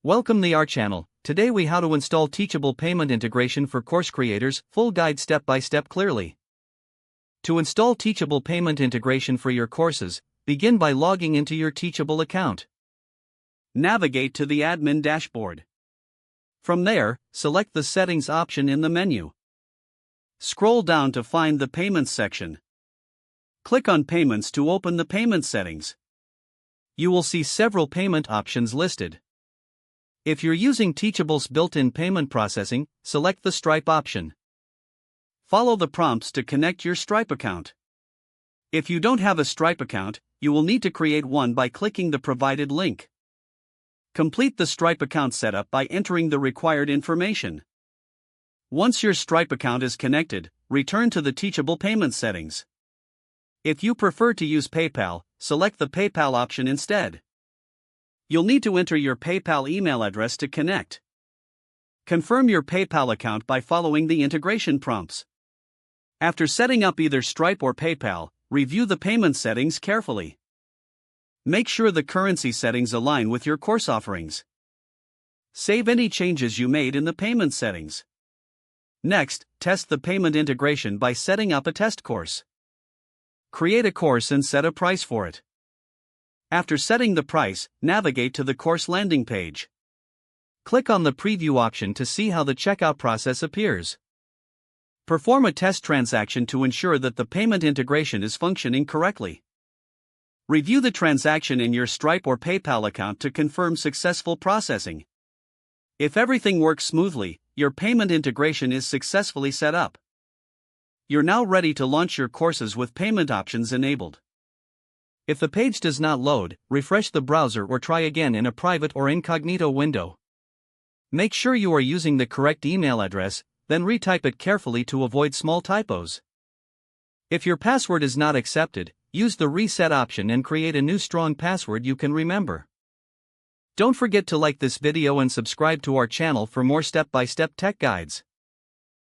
Welcome to our channel. Today we how to install Teachable payment integration for course creators, full guide step by step clearly. To install Teachable payment integration for your courses, begin by logging into your Teachable account. Navigate to the admin dashboard. From there, select the settings option in the menu. Scroll down to find the payments section. Click on payments to open the payment settings. You will see several payment options listed. If you're using Teachable's built-in payment processing, select the Stripe option. Follow the prompts to connect your Stripe account. If you don't have a Stripe account, you will need to create one by clicking the provided link. Complete the Stripe account setup by entering the required information. Once your Stripe account is connected, return to the Teachable payment settings. If you prefer to use PayPal, select the PayPal option instead. You'll need to enter your PayPal email address to connect. Confirm your PayPal account by following the integration prompts. After setting up either Stripe or PayPal, review the payment settings carefully. Make sure the currency settings align with your course offerings. Save any changes you made in the payment settings. Next, test the payment integration by setting up a test course. Create a course and set a price for it. After setting the price, navigate to the course landing page. Click on the preview option to see how the checkout process appears. Perform a test transaction to ensure that the payment integration is functioning correctly. Review the transaction in your Stripe or PayPal account to confirm successful processing. If everything works smoothly, your payment integration is successfully set up. You're now ready to launch your courses with payment options enabled. If the page does not load, refresh the browser or try again in a private or incognito window. Make sure you are using the correct email address, then retype it carefully to avoid small typos. If your password is not accepted, use the reset option and create a new strong password you can remember. Don't forget to like this video and subscribe to our channel for more step-by-step tech guides.